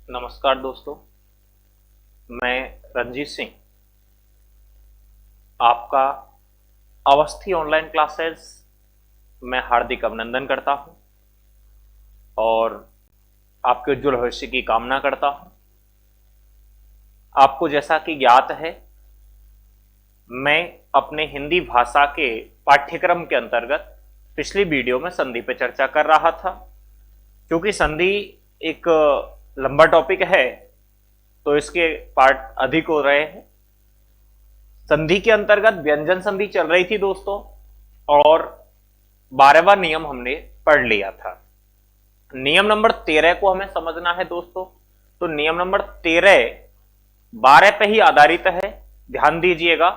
नमस्कार दोस्तों, मैं रंजीत सिंह आपका अवस्थी ऑनलाइन क्लासेस में हार्दिक अभिनंदन करता हूं और आपके उज्जवल भविष्य की कामना करता हूं। आपको जैसा कि ज्ञात है, मैं अपने हिंदी भाषा के पाठ्यक्रम के अंतर्गत पिछली वीडियो में संधि पर चर्चा कर रहा था। क्योंकि संधि एक लंबा टॉपिक है तो इसके पार्ट अधिक हो रहे हैं। संधि के अंतर्गत व्यंजन संधि चल रही थी दोस्तों, और 12वां नियम हमने पढ़ लिया था। नियम नंबर 13 को हमें समझना है दोस्तों। तो नियम नंबर 13 12 पे ही आधारित है, ध्यान दीजिएगा।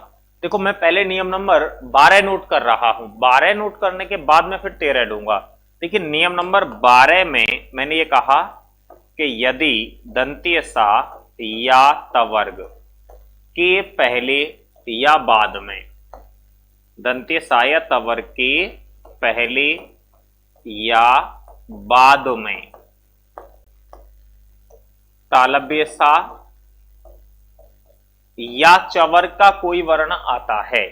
देखो, मैं पहले नियम नंबर 12 नोट कर रहा हूं, 12 नोट करने के बाद मैं फिर 13 लूंगा। देखिए, नियम नंबर 12 में मैंने ये कहा कि यदि दंतीय सा या तवर्ग के पहले या बाद में, दंतीय सा या तवर्ग के पहले या बाद में तालव्य सा या चवर्ग का कोई वर्ण आता है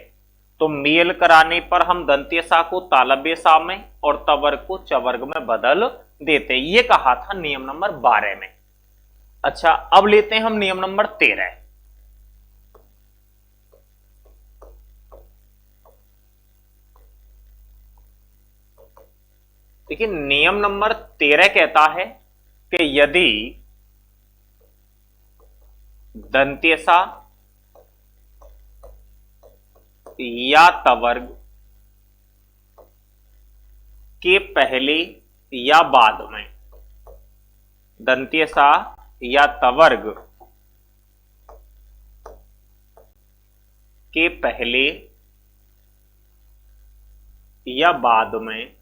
तो मेल कराने पर हम दंतीय सा को तालव्य सा में और तवर्ग को चवर्ग में बदल देते। ये कहा था नियम नंबर 12 में। अच्छा, अब लेते हैं हम नियम नंबर 13। देखिए, नियम नंबर 13 कहता है कि यदि दंतीय सा या तवर्ग के पहले या बाद में, दंतीय सा या तवर्ग के पहले या बाद में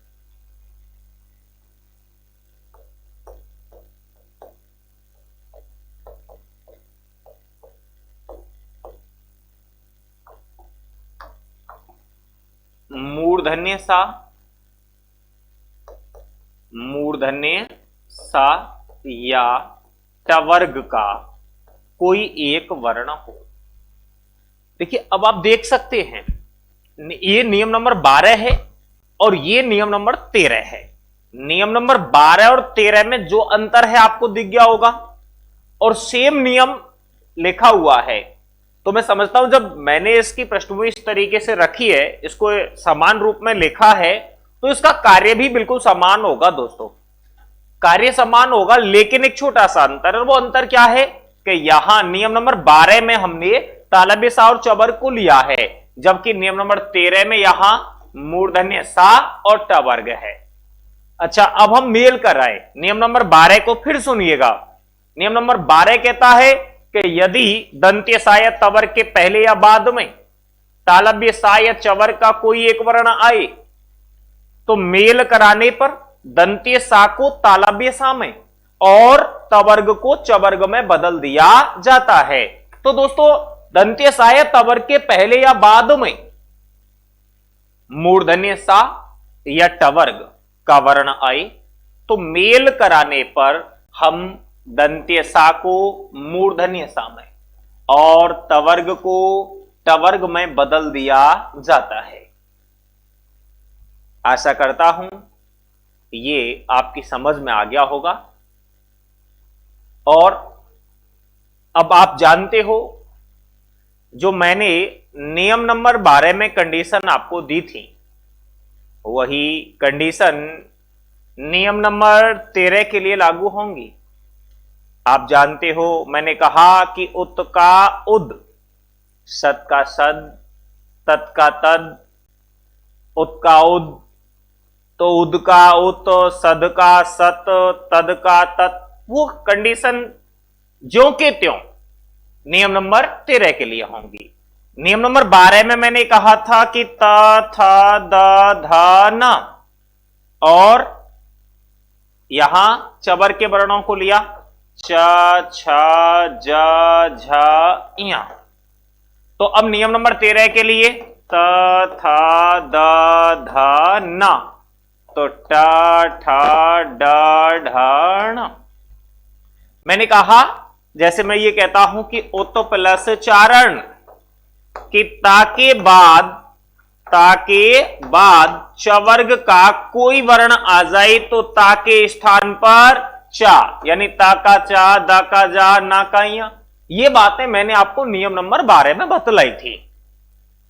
मूर्धन्य सा या टवर्ग का कोई एक वर्ण हो। देखिए, अब आप देख सकते हैं, ये नियम नंबर 12 है और ये नियम नंबर 13 है। नियम नंबर 12 और 13 में जो अंतर है आपको दिख गया होगा, और सेम नियम लिखा हुआ है। तो मैं समझता हूं, जब मैंने इसकी पृष्ठभूमि इस तरीके से रखी है, इसको समान रूप में लिखा है, तो इसका कार्य भी बिल्कुल समान होगा दोस्तों। कार्य समान होगा, लेकिन एक छोटा सा अंतर है। वो अंतर क्या है कि यहां नियम नंबर 12 में हमने तालव्य सा और चवर्ग को लिया है, जबकि नियम नंबर 13 में यहां मूर्धन्य सा और टवर्ग है। अच्छा, अब हम मेल कर रहे हैं नियम नंबर 12 को, फिर सुनिएगा। नियम नंबर 12 कहता है कि यदि दंत्य सा या तवर्ग के पहले या बाद में तालव्य सा या चवर्ग का कोई एक वर्ण आए तो मेल कराने पर दंत्य सा को तालव्य सा में और तवर्ग को चवर्ग में बदल दिया जाता है। तो दोस्तों, दंत्य सा या तवर्ग के पहले या बाद में मूर्धन्य सा या टवर्ग का वर्ण आए तो मेल कराने पर हम दंत्य सा को मूर्धन्य सा में और तवर्ग को टवर्ग में बदल दिया जाता है। आशा करता हूं ये आपकी समझ में आ गया होगा। और अब आप जानते हो, जो मैंने नियम नंबर 12 में कंडीशन आपको दी थी, वही कंडीशन नियम नंबर 13 के लिए लागू होंगी। आप जानते हो, मैंने कहा कि उत का उद, सत का सद, तत् का तद, उत का उद, तो उद का उत, सद का सत, तद का तत्, वो कंडीशन ज्यों के त्यों नियम नंबर 13 के लिए होंगी। नियम नंबर 12 में मैंने कहा था कि त, थ, द, ध, न, और यहां चबर के वर्णों को लिया, च, छ, ज, झ, इया। तो अब नियम नंबर 13 के लिए त, थ, द, ध, न, तो ट, ठ, ड, ढ, ण। मैंने कहा जैसे मैं ये कहता हूं कि ओतो प्लस चारण, कि ताके बाद चवर्ग का कोई वर्ण आ जाए तो ताके स्थान पर चा, यानी ता का चा, दा का जा, ना का या। ये बातें मैंने आपको नियम नंबर 12 में बतलाई थी।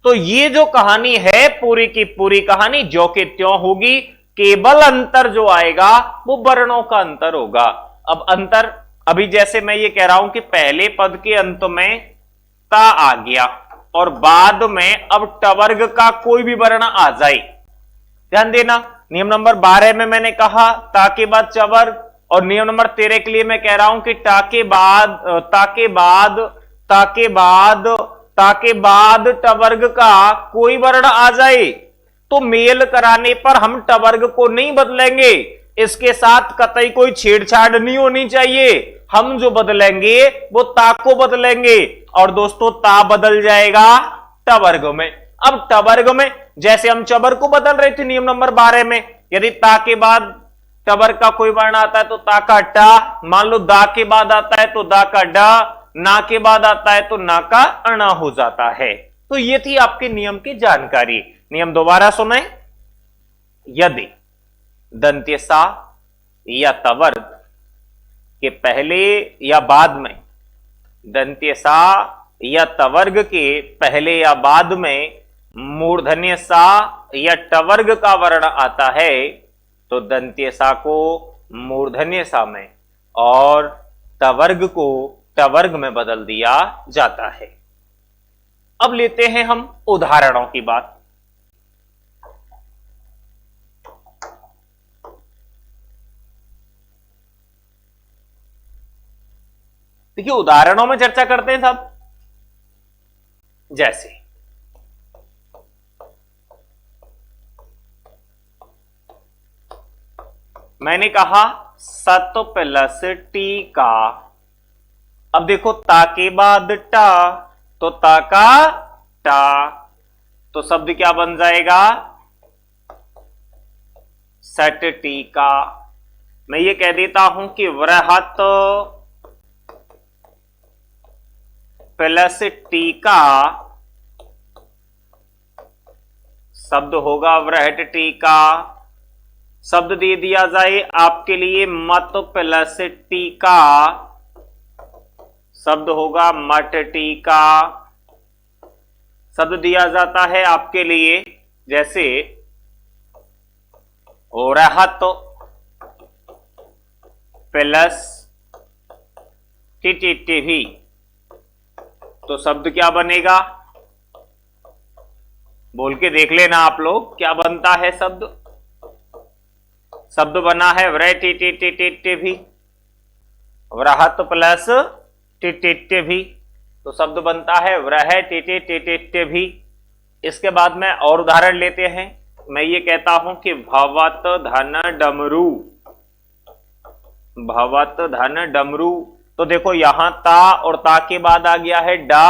तो ये जो कहानी है पूरी की पूरी कहानी जो कि त्यों होगी, केवल अंतर जो आएगा वो वर्णों का अंतर होगा। अब अंतर, अभी जैसे मैं ये कह रहा हूं कि पहले पद के अंत में ता आ गया और बाद में अब टवर्ग का कोई भी वर्ण आ जाए, ध्यान देना। नियम नंबर 12 में मैंने कहा ता के बाद चवर्ग, और नियम नंबर 13 के लिए मैं कह रहा हूं कि ताके बाद टवर्ग का कोई वर्ण आ जाए, तो मेल कराने पर हम टवर्ग को नहीं बदलेंगे, इसके साथ कतई कोई छेड़छाड़ नहीं होनी चाहिए। हम जो बदलेंगे वो ता को बदलेंगे, और दोस्तों ता बदल जाएगा टवर्ग में। अब टवर्ग में जैसे हम चबर को बदल रहे थे नियम नंबर 12 में, यदि ता के बाद टवर्ग का कोई वर्ण आता है तो ता का टा, मान लो दा के बाद आता है तो दा का डा, ना के बाद आता है तो ना का अणा हो जाता है। तो ये थी आपके नियम की जानकारी। नियम दोबारा सुने। यदि दंत्य सा या तवर्ग के पहले या बाद में, दंत्य सा या तवर्ग के पहले या बाद में मूर्धन्य सा या टवर्ग का वर्ण आता है तो दंत्य सा को मूर्धन्य सा में और तवर्ग को टवर्ग में बदल दिया जाता है। अब लेते हैं हम उदाहरणों की बात। देखिए उदाहरणों में चर्चा करते हैं साहब। जैसे मैंने कहा सत प्लस टी का, अब देखो ता के बाद टा तो ता का टा, तो शब्द क्या बन जाएगा, सट टी का। मैं ये कह देता हूं कि वृहत प्लस टीका, शब्द होगा वृहट टीका। शब्द दे दिया जाए आपके लिए मत प्लस टीका, शब्द होगा मट टीका। शब्द दिया जाता है आपके लिए जैसे वृहत प्लस टिटिटिभी, तो शब्द क्या बनेगा, बोल के देख लेना आप लोग क्या बनता है शब्द। शब्द बना है वृहटिटिटिटिभी, वृहत प्लस टिटिटिभी, तो शब्द बनता है वृहटिटिटिटिभी। इसके बाद में और उदाहरण लेते हैं। मैं ये कहता हूं कि भवत धन डमरू, भवत धन डमरू, तो देखो यहां ता और ता के बाद आ गया है डा।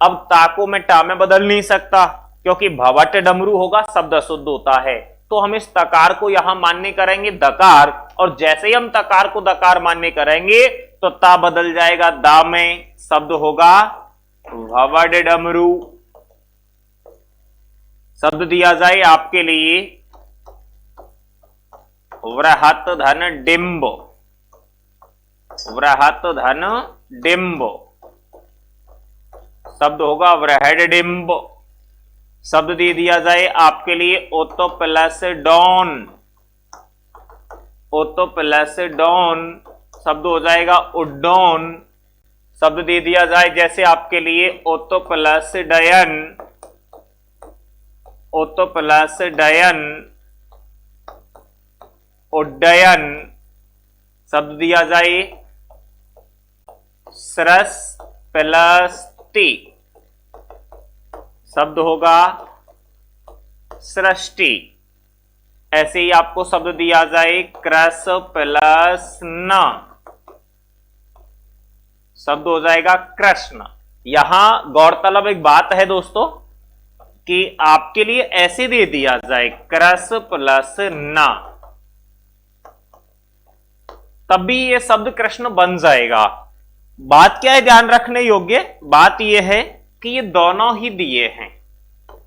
अब ता को मैं टा में बदल नहीं सकता क्योंकि भवट डमरू होगा, शब्द अशुद्ध होता है, तो हम इस तकार को यहां मान्य करेंगे दकार, और जैसे ही हम तकार को दकार मान्य करेंगे तो ता बदल जाएगा दा में, शब्द होगा भवड डमरू। शब्द दिया जाए आपके लिए वृहत धन डिंब, वृहत धन डिंब, शब्द होगा वृहड डिंब। शब्द दे दिया जाए आपके लिए ओतो प्लस डॉन, ओतो प्लस डॉन, शब्द हो जाएगा उड्डोन। शब्द दे दिया जाए जैसे आपके लिए ओतो प्लस डयन, ओतो प्लस डयन, उड्डयन। शब्द दिया जाए सरस प्लस टी, शब्द होगा सृष्टि। ऐसे ही आपको शब्द दिया जाए क्रस प्लस न, शब्द हो जाएगा कृष्ण। यहां गौरतलब एक बात है दोस्तों कि आपके लिए ऐसे दे दिया जाए क्रस प्लस न, तभी ये शब्द कृष्ण बन जाएगा। बात क्या है ध्यान रखने योग्य, बात यह है कि ये दोनों ही दिए हैं।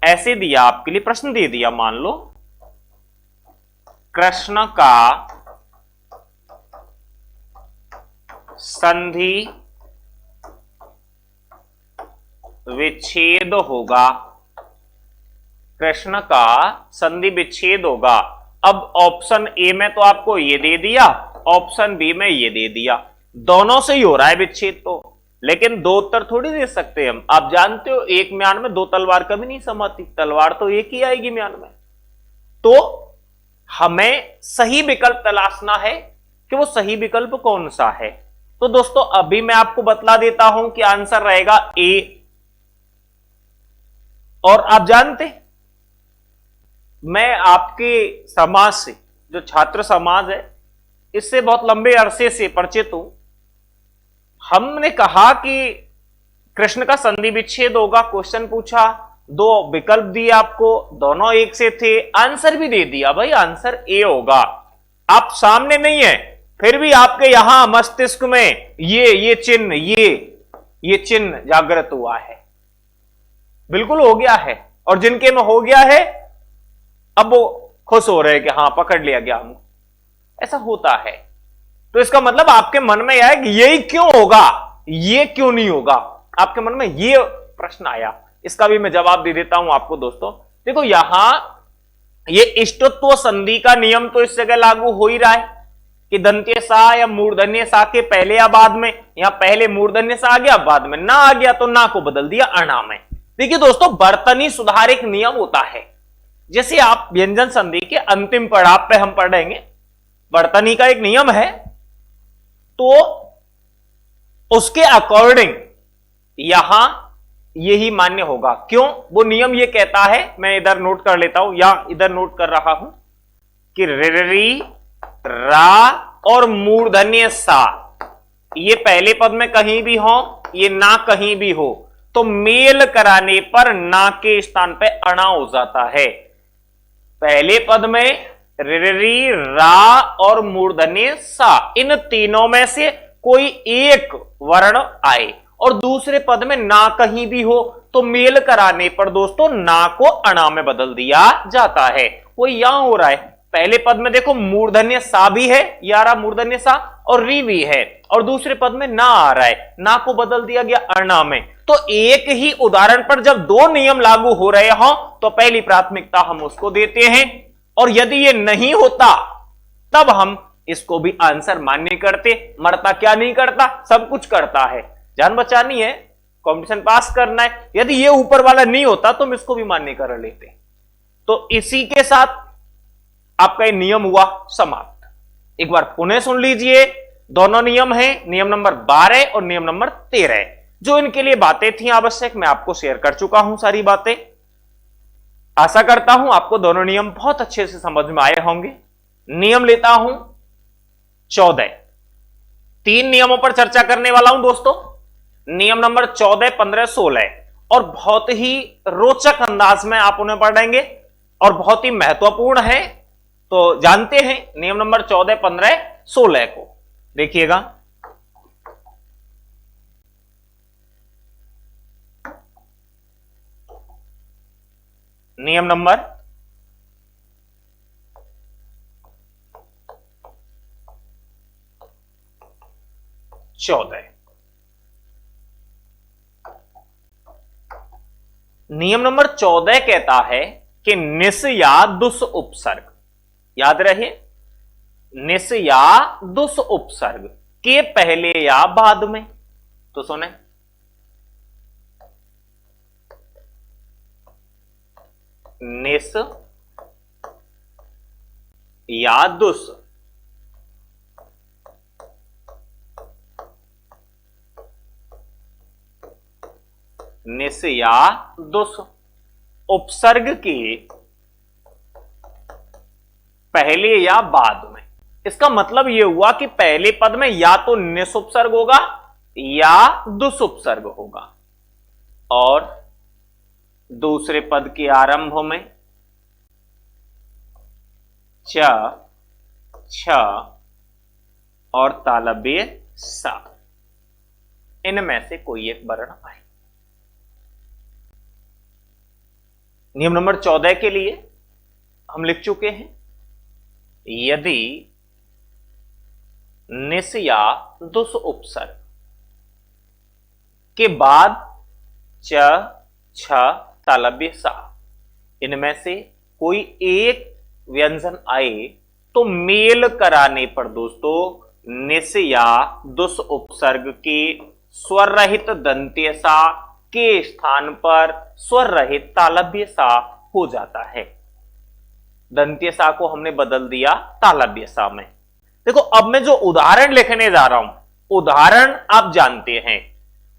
ऐसे दिया, आपके लिए प्रश्न दे दिया, मान लो कृष्ण का संधि विच्छेद होगा, कृष्ण का संधि विच्छेद होगा। अब ऑप्शन ए में तो आपको ये दे दिया, ऑप्शन बी में ये दे दिया, दोनों से ही हो रहा है विच्छेद तो। लेकिन दो उत्तर थोड़ी दे सकते हम, आप जानते हो एक म्यान में दो तलवार कभी नहीं समाती, तलवार तो एक ही आएगी म्यान में। तो हमें सही विकल्प तलाशना है कि वो सही विकल्प कौन सा है। तो दोस्तों अभी मैं आपको बतला देता हूं कि आंसर रहेगा ए। और आप जानते, मैं आपके समाज से, जो छात्र समाज है, इससे बहुत लंबे अरसे से परिचित हूं। हमने कहा कि कृष्ण का संधि विच्छेद होगा, क्वेश्चन पूछा, दो विकल्प दिए आपको, दोनों एक से थे, आंसर भी दे दिया, भाई आंसर ए होगा। आप सामने नहीं है, फिर भी आपके यहां मस्तिष्क में ये चिन्ह, ये चिन्ह जागृत हुआ है, बिल्कुल हो गया है। और जिनके में हो गया है अब वो खुश हो रहे हैं कि हाँ पकड़ लिया गया हमको, ऐसा होता है। तो इसका मतलब आपके मन में यह है कि यही क्यों होगा, ये क्यों नहीं होगा, आपके मन में ये प्रश्न आया। इसका भी मैं जवाब दे देता हूं आपको दोस्तों। देखो यहां ये इष्टत्व संधि का नियम तो इस जगह लागू हो ही रहा है कि दंत्य सा या मूर्धन्य सा के पहले या बाद में, यहां पहले मूर्धन्य सा आ गया, बाद में ना आ गया तो ना को बदल दिया अणा में। देखिए दोस्तों वर्तनी सुधार एक नियम होता है, जैसे आप व्यंजन संधि के अंतिम पड़ाव पे हम पढ़ेंगे, वर्तनी का एक नियम है, तो उसके अकॉर्डिंग यहां यही मान्य होगा। क्यों? वो नियम ये कहता है, मैं इधर नोट कर लेता हूं या इधर नोट कर रहा हूं कि रि रा और मूर्धन्य सा, ये पहले पद में कहीं भी हो, ये ना कहीं भी हो, तो मेल कराने पर ना के स्थान पे अणा हो जाता है। पहले पद में रि रा और मूर्धन्य सा, इन तीनों में से कोई एक वर्ण आए और दूसरे पद में ना कहीं भी हो, तो मेल कराने पर दोस्तों ना को अणा में बदल दिया जाता है। वो यहां हो रहा है, पहले पद में देखो मूर्धन्य सा भी है, यारा मूर्धन्य सा, और री भी है, और दूसरे पद में ना आ रहा है, ना को बदल दिया गया अणा में। तो एक ही उदाहरण पर जब दो नियम लागू हो रहे हों तो पहली प्राथमिकता हम उसको देते हैं, और यदि ये नहीं होता तब हम इसको भी आंसर मान्य करते। मरता क्या नहीं करता, सब कुछ करता है, जान बचानी है, कंपटीशन पास करना है। यदि ये ऊपर वाला नहीं होता तो हम इसको भी मान्य कर लेते। तो इसी के साथ आपका ये नियम हुआ समाप्त। एक बार पुनः सुन लीजिए, दोनों नियम हैं, नियम नंबर 12 और नियम नंबर 13। जो इनके लिए बातें थी आवश्यक, मैं आपको शेयर कर चुका हूं सारी बातें। आशा करता हूं आपको दोनों नियम बहुत अच्छे से समझ में आए होंगे। नियम लेता हूं 14, 3 नियमों पर चर्चा करने वाला हूं दोस्तों। नियम नंबर 14, 15, 16, और बहुत ही रोचक अंदाज में आप उन्हें पढ़ेंगे और बहुत ही महत्वपूर्ण है। तो जानते हैं नियम नंबर 14, 15, 16 को, देखिएगा। नियम नंबर 14, नियम नंबर 14 कहता है कि निस या दुस उपसर्ग, याद रहे, निस या दुस उपसर्ग के पहले या बाद में, तो सुने, निस या दुस निस या दुस उपसर्ग के पहले या बाद में। इसका मतलब यह हुआ कि पहले पद में या तो निस उपसर्ग होगा या दुस उपसर्ग होगा, और दूसरे पद के आरंभ में च, छ, और तालव्य सा, इनमें से कोई एक वर्ण आए। नियम नंबर 14 के लिए हम लिख चुके हैं, यदि निस या दुस उपसर्ग के बाद च, छ, तालव्य सा, इनमें से कोई एक व्यंजन आए तो मेल कराने पर दोस्तों निस या दुस उपसर्ग के स्वर रहित दंत्य सा के स्थान पर स्वर रहित तालव्य सा हो जाता है। दंत्य सा को हमने बदल दिया तालव्य सा में। देखो अब मैं जो उदाहरण लिखने जा रहा हूं, उदाहरण आप जानते हैं,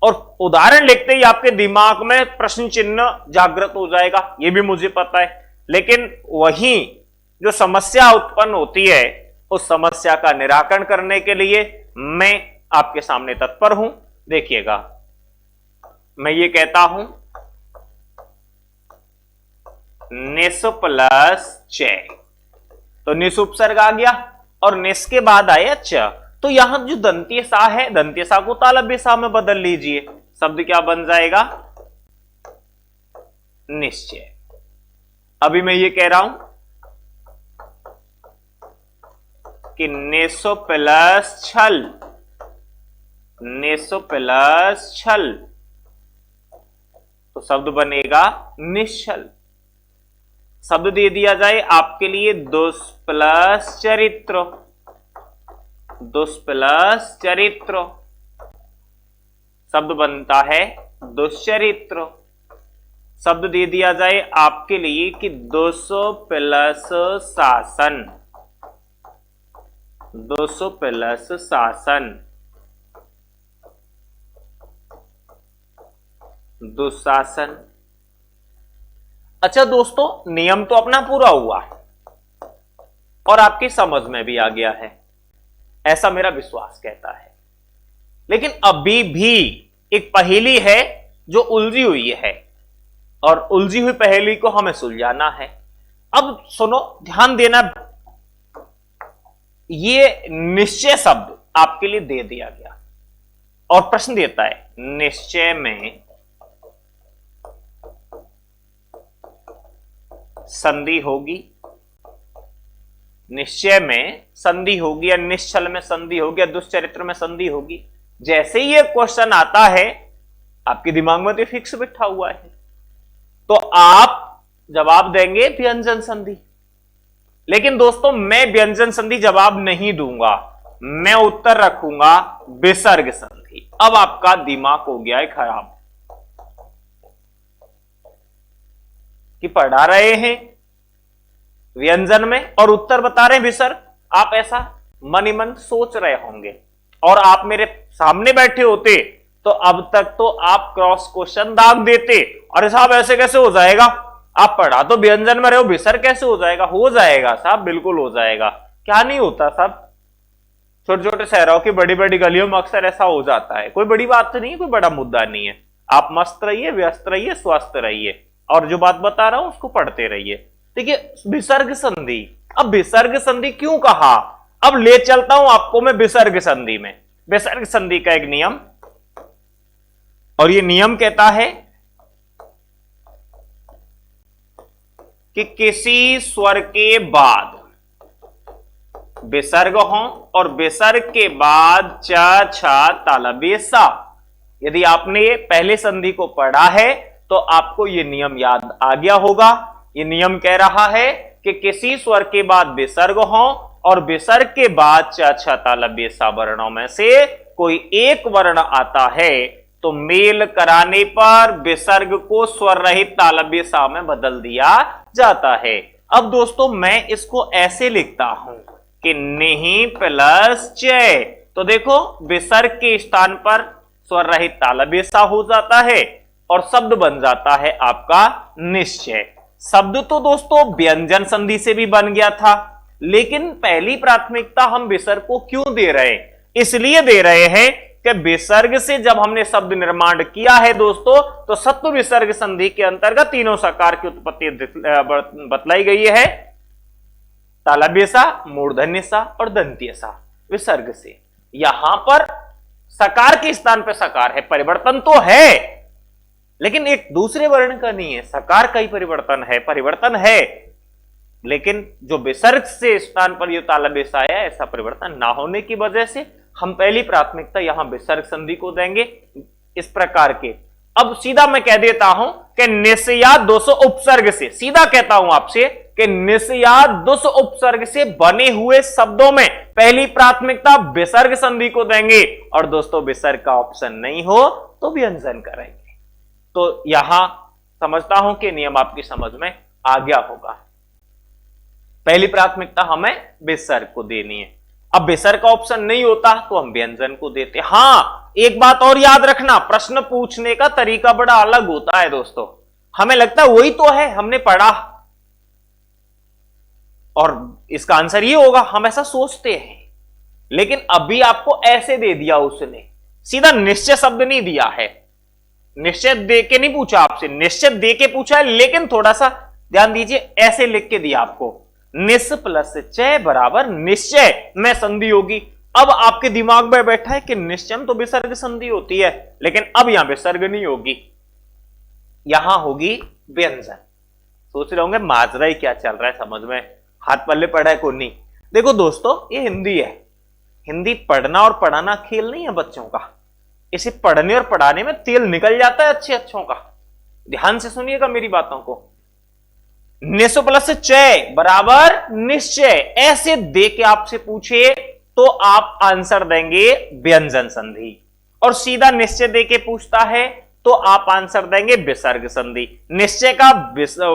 और उदाहरण लिखते ही आपके दिमाग में प्रश्न चिन्ह जागृत हो जाएगा, यह भी मुझे पता है। लेकिन वही जो समस्या उत्पन्न होती है, उस समस्या का निराकरण करने के लिए मैं आपके सामने तत्पर हूं। देखिएगा, मैं ये कहता हूं निस प्लस च, तो निस उपसर्ग आ गया और निस के बाद आया च, तो यहां जो दंत्य सा है, दंत्य सा को तालव्य सा में बदल लीजिए। शब्द क्या बन जाएगा? निश्चय। अभी मैं ये कह रहा हूं कि निसो प्लस छल, निसो प्लस छल, तो शब्द बनेगा निश्चल। शब्द दे दिया जाए आपके लिए दुस प्लस चरित्र, दुस प्लस चरित्र, शब्द बनता है दुश्चरित्र। शब्द दे दिया जाए आपके लिए कि दुस प्लस शासन, दुस प्लस शासन, दुशासन। अच्छा दोस्तों, नियम तो अपना पूरा हुआ और आपकी समझ में भी आ गया है, ऐसा मेरा विश्वास कहता है। लेकिन अभी भी एक पहेली है जो उलझी हुई है, और उलझी हुई पहेली को हमें सुलझाना है। अब सुनो, ध्यान देना, ये निश्चय शब्द आपके लिए दे दिया गया और प्रश्न देता है निश्चय में संधि होगी, निश्चय में संधि होगी, या निश्चल में संधि होगी, या दुश्चरित्र में संधि होगी। जैसे ही ये क्वेश्चन आता है आपके दिमाग में तो फिक्स बैठा हुआ है, तो आप जवाब देंगे व्यंजन संधि। लेकिन दोस्तों, मैं व्यंजन संधि जवाब नहीं दूंगा, मैं उत्तर रखूंगा विसर्ग संधि। अब आपका दिमाग हो गया है खराब कि पढ़ा रहे हैं व्यंजन में और उत्तर बता रहे हैं विसर्ग। आप ऐसा मन ही मन सोच रहे होंगे, और आप मेरे सामने बैठे होते तो अब तक तो आप क्रॉस क्वेश्चन दाग देते। अरे साहब, ऐसे कैसे हो जाएगा? आप पढ़ा तो व्यंजन में रहे हो, विसर्ग कैसे हो जाएगा? हो जाएगा साहब, बिल्कुल हो जाएगा। क्या नहीं होता साहब? छोटे छोटे शहरों की बड़ी बड़ी गलियों में अक्सर ऐसा हो जाता है। कोई बड़ी बात नहीं है, कोई बड़ा मुद्दा नहीं है। आप मस्त रहिए, व्यस्त रहिए, स्वस्थ रहिए, और जो बात बता रहा हूं उसको पढ़ते रहिए। देखिए, विसर्ग संधि। अब विसर्ग संधि क्यों कहा? अब ले चलता हूं आपको मैं विसर्ग संधि में। विसर्ग संधि का एक नियम, और ये नियम कहता है कि किसी स्वर के बाद विसर्ग हो और विसर्ग के बाद च, छ, तालव्य सा। यदि आपने पहले संधि को पढ़ा है तो आपको यह नियम याद आ गया होगा। यह नियम कह रहा है कि किसी स्वर के बाद विसर्ग हो और विसर्ग के बाद च, छ, तालव्य सा वर्णों में से कोई एक वर्ण आता है तो मेल कराने पर विसर्ग को स्वर रहित तालव्य सा में बदल दिया जाता है। अब दोस्तों, मैं इसको ऐसे लिखता हूं कि नहीं प्लस च, तो देखो विसर्ग के स्थान पर स्वर रहित तालव्य सा हो जाता है और शब्द बन जाता है आपका निश्चय। शब्द तो दोस्तों व्यंजन संधि से भी बन गया था, लेकिन पहली प्राथमिकता हम विसर्ग को क्यों दे रहे हैं? इसलिए दे रहे हैं कि विसर्ग से जब हमने शब्द निर्माण किया है दोस्तों, तो सत्व विसर्ग संधि के अंतर्गत तीनों सकार की उत्पत्ति बतलाई गई है, तालव्य सा, मूर्धन्य सा और दंत्य सा विसर्ग से। यहां पर सकार के स्थान पे सकार है, परिवर्तन तो है लेकिन एक दूसरे वर्ण का नहीं है। सकार का ही परिवर्तन है लेकिन जो विसर्ग से स्थान पर यह ताला बेस आया, ऐसा परिवर्तन ना होने की वजह से हम पहली प्राथमिकता यहां विसर्ग संधि को देंगे इस प्रकार के। अब सीधा मैं कह देता हूं कि निस्या दोष उपसर्ग से, सीधा कहता हूं आपसे कि निस्या दोष उपसर्ग से बने हुए शब्दों में पहली प्राथमिकता विसर्ग संधि को देंगे और दोस्तों विसर्ग का ऑप्शन नहीं हो तो व्यंजन करेंगे। तो यहां समझता हूं कि नियम आपकी समझ में आ गया होगा। पहली प्राथमिकता हमें विसर्ग को देनी है। अब विसर्ग का ऑप्शन नहीं होता तो हम व्यंजन को देते। हां, एक बात और याद रखना, प्रश्न पूछने का तरीका बड़ा अलग होता है दोस्तों। हमें लगता है वही तो है, हमने पढ़ा और इसका आंसर ये होगा, हम ऐसा सोचते हैं। लेकिन अभी आपको ऐसे दे दिया उसने, सीधा निश्चय शब्द नहीं दिया है। निश्चय दे के नहीं पूछा आपसे, निश्चय दे के पूछा है लेकिन थोड़ा सा ध्यान दीजिए, ऐसे लिख के दिया आपको, निस प्लस चय बराबर निश्चय में संधि होगी। अब आपके दिमाग में बैठा है कि निश्चय में तो विसर्ग संधि होती है, लेकिन अब यहां विसर्ग नहीं होगी, यहां होगी व्यंजन। सोच रहे होंगे माजरा ही क्या चल रहा है, समझ में हाथ पल्ले पड़ा है कोई नहीं। देखो दोस्तों, ये हिंदी है, हिंदी पढ़ना और पढ़ाना खेल नहीं है बच्चों का। इसे पढ़ने और पढ़ाने में तेल निकल जाता है अच्छे अच्छों का। ध्यान से सुनिएगा मेरी बातों को। निस प्लस चय बराबर निश्चय, ऐसे दे के आपसे पूछे तो आप आंसर देंगे व्यंजन संधि, और सीधा निश्चय दे के पूछता है तो आप आंसर देंगे विसर्ग संधि। निश्चय का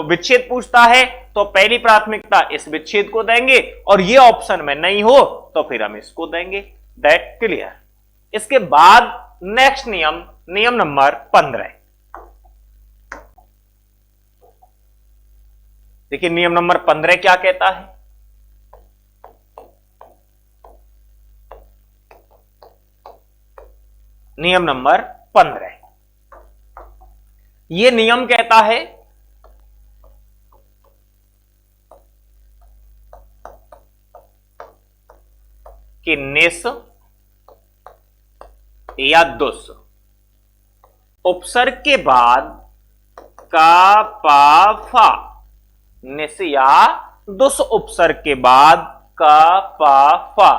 विच्छेद पूछता है तो पहली प्राथमिकता इस विच्छेद को देंगे, और ये ऑप्शन में नहीं हो तो फिर हम इसको देंगे। That clear. इसके बाद नेक्स्ट नियम, नियम नंबर 15। देखिए नियम नंबर 15 क्या कहता है। नियम नंबर 15, यह नियम कहता है कि निस या दुस उपसर्ग के बाद का पा फा, निस या दुस उपसर्ग के बाद का पा फा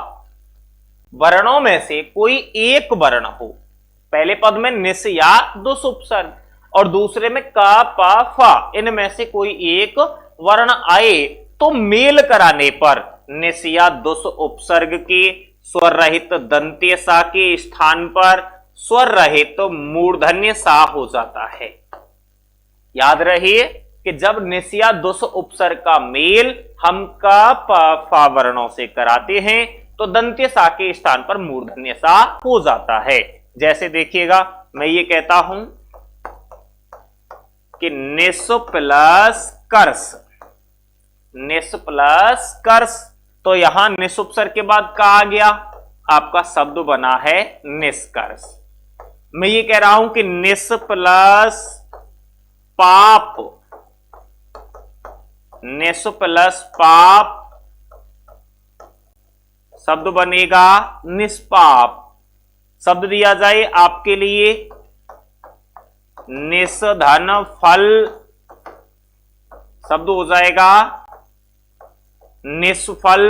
वर्णों में से कोई एक वर्ण हो, पहले पद में निस या दुस उपसर्ग और दूसरे में का पा फा, इनमें से कोई एक वर्ण आए तो मेल कराने पर निस या दुस उपसर्ग के स्वर रहित दंत्य सा के स्थान पर स्वर रहित तो मूर्धन्य सा हो जाता है। याद रहिए कि जब निस या दुस उपसर्ग का मेल हम का पा फा वर्णों से कराते हैं तो दंत्य सा के स्थान पर मूर्धन्य सा हो जाता है। जैसे देखिएगा, मैं ये कहता हूं कि निस प्लस कर्स, निस प्लस कर्स, तो यहां निस उपसर्ग के बाद का आ गया, आपका शब्द बना है निष्कर्ष। मैं ये कह रहा हूं कि निस प्लस पाप, निस प्लस पाप शब्द बनेगा निष्पाप। शब्द दिया जाए आपके लिए निष्धन फल, शब्द हो जाएगा निष्फल।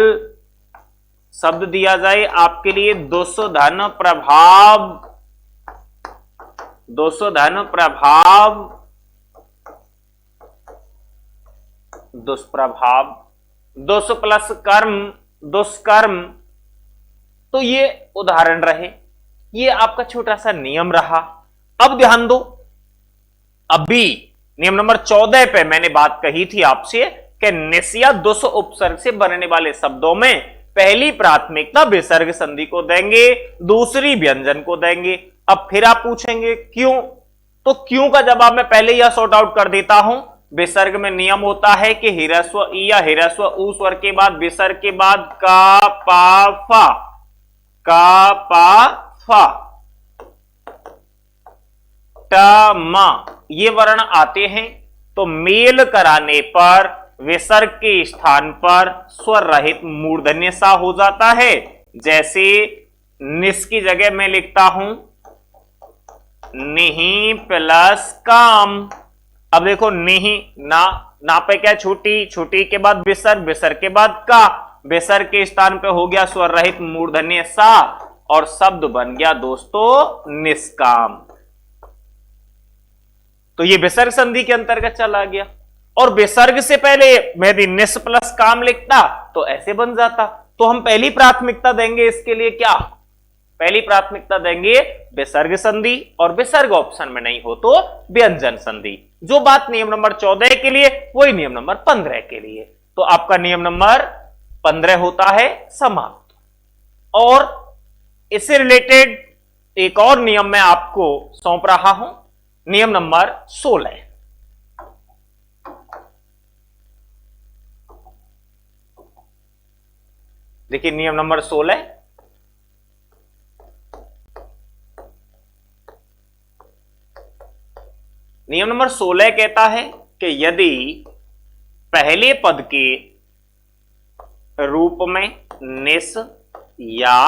शब्द दिया जाए आपके लिए दुष्धन प्रभाव, दुष्धन प्रभाव, दुष्प्रभाव, दुष् प्लस कर्म दुष्कर्म। तो ये उदाहरण रहे, ये आपका छोटा सा नियम रहा। अब ध्यान दो, अभी नियम नंबर 14 पे मैंने बात कही थी आपसे कि निस या दुस उपसर्ग से बनने वाले शब्दों में पहली प्राथमिकता विसर्ग संधि को देंगे, दूसरी व्यंजन को देंगे। अब फिर आप पूछेंगे क्यों, तो क्यों का जवाब मैं पहले यह सॉर्ट आउट कर देता हूं। विसर्ग में नियम होता है कि हिरस्व ई या हिरस्व ऊ स्वर के बाद विसर्ग के बाद का पा फा, का पा फा, ट मा ये वर्ण आते हैं तो मेल कराने पर विसर्ग के स्थान पर स्वर रहित मूर्धन्य सा हो जाता है। जैसे निस की जगह मैं लिखता हूं निही प्लस काम। अब देखो निही ना पे क्या छुट्टी, छुट्टी के बाद विसर्ग, विसर्ग के बाद का, विसर्ग के स्थान पे हो गया स्वर रहित मूर्धन्य सा और शब्द बन गया दोस्तों निष्काम। तो ये विसर्ग संधि के अंतर्गत चला गया। और विसर्ग से पहले मैं यदि निस प्लस काम लिखता तो ऐसे बन जाता। तो हम पहली प्राथमिकता देंगे इसके लिए क्या, पहली प्राथमिकता देंगे विसर्ग संधि, और विसर्ग ऑप्शन में नहीं हो तो व्यंजन संधि। जो बात नियम नंबर 14 के लिए वही नियम नंबर 15 के लिए। तो आपका नियम नंबर 15 होता है समाप्त। और इससे रिलेटेड एक और नियम मैं आपको सौंप रहा हूं, नियम नंबर 16। देखिए नियम नंबर 16, नियम नंबर 16 कहता है कि यदि पहले पद के रूप में निस या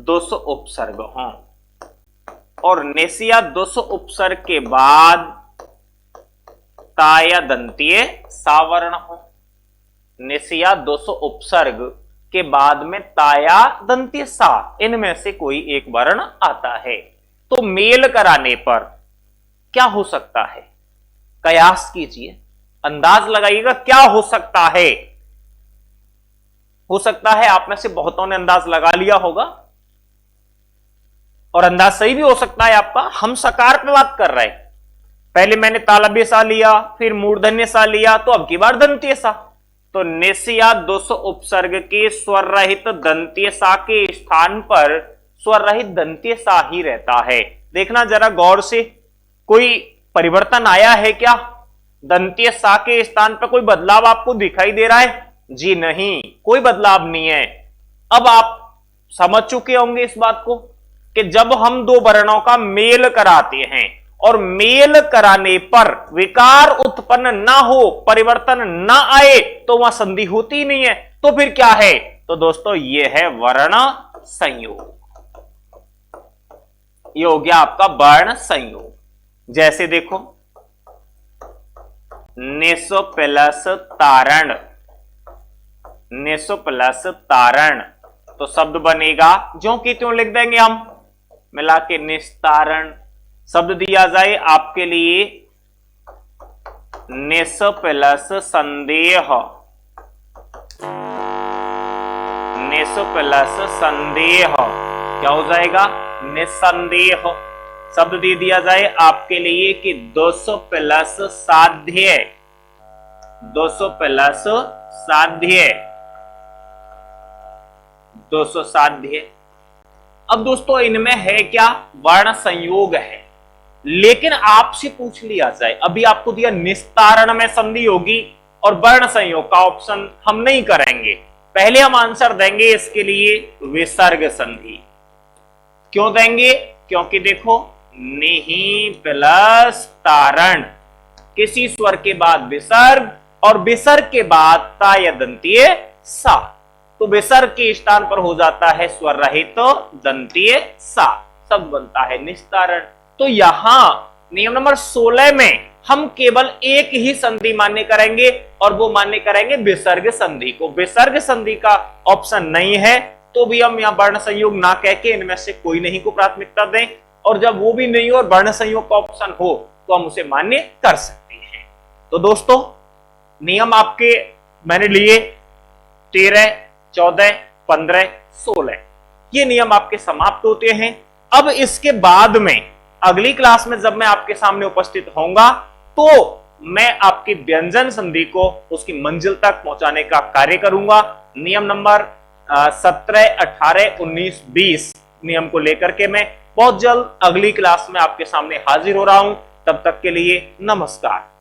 दोष उपसर्ग हों और निस या दोष उपसर्ग के बाद ता या दंतीय सा वर्ण हो, निस या दोष उपसर्ग के बाद में ता या दंतीय सा, इनमें से कोई एक वर्ण आता है, तो मेल कराने पर क्या हो सकता है, कयास कीजिए, अंदाज लगाइएगा क्या हो सकता है। हो सकता है आप में से बहुतों ने अंदाज लगा लिया होगा और अंदाज सही भी हो सकता है आपका। हम सकार पे बात कर रहे हैं, पहले मैंने तालव्य सा लिया, फिर मूर्धन्य सा लिया, तो अब की बार दंतीय सा। तो निस या दोष उपसर्ग के स्वर रहित दंतीय सा के स्थान पर स्वर रहित दंतीय सा ही रहता है। देखना जरा गौर से, कोई परिवर्तन आया है क्या, दंतीय सा के स्थान पर कोई बदलाव आपको दिखाई दे रहा है? जी नहीं, कोई बदलाव नहीं है। अब आप समझ चुके होंगे इस बात को कि जब हम दो वर्णों का मेल कराते हैं और मेल कराने पर विकार उत्पन्न ना हो, परिवर्तन ना आए, तो वहां संधि होती ही नहीं है। तो फिर क्या है? तो दोस्तों ये है वर्ण संयोग। ये हो गया आपका वर्ण संयोग। जैसे देखो निस प्लस तारण, निस प्लस तारण, तो शब्द बनेगा ज्यों की त्यों लिख देंगे हम मिला के निस्तारण। शब्द दिया जाए आपके लिए निस प्लस संदेह, निस प्लस संदेह क्या हो जाएगा? निसंदेह। शब्द दे दिया जाए आपके लिए कि 200 प्लस साध्य, 200 प्लस साध्य, 200 साध्य। अब दोस्तों इनमें है क्या? वर्ण संयोग है। लेकिन आपसे पूछ लिया जाए, अभी आपको दिया निस्तारण में संधि होगी और वर्ण संयोग का ऑप्शन हम नहीं करेंगे, पहले हम आंसर देंगे इसके लिए विसर्ग संधि। क्यों देंगे? क्योंकि देखो निहि प्लस तारण, किसी स्वर के बाद विसर्ग और विसर्ग के बाद ता या दंतीय सा, तो विसर्ग के स्थान पर हो जाता है स्वर रहित तो दंतीय सा, शब्द बनता है निस्तारण। तो यहां नियम नंबर 16 में हम केवल एक ही संधि मान्य करेंगे और वो मान्य करेंगे विसर्ग संधि को। विसर्ग संधि का ऑप्शन नहीं है तो भी हम यहां वर्ण संयोग ना कह के इनमें से कोई नहीं को प्राथमिकता दें, और जब वो भी नहीं हो और वर्ण संयोग का ऑप्शन हो तो हम उसे मान्य कर सकते हैं। तो दोस्तों नियम आपके मैंने लिए 13, 14, 15, 16, ये नियम आपके समाप्त होते हैं। अब इसके बाद में अगली क्लास में जब मैं आपके सामने उपस्थित होऊंगा तो मैं आपकी व्यंजन संधि को उसकी मंजिल तक पहुंचाने का कार्य करूंगा। नियम नंबर 17, 18, 19, 20 नियम को लेकर के मैं बहुत जल्द अगली क्लास में आपके सामने हाजिर हो रहा हूं। तब तक के लिए नमस्कार।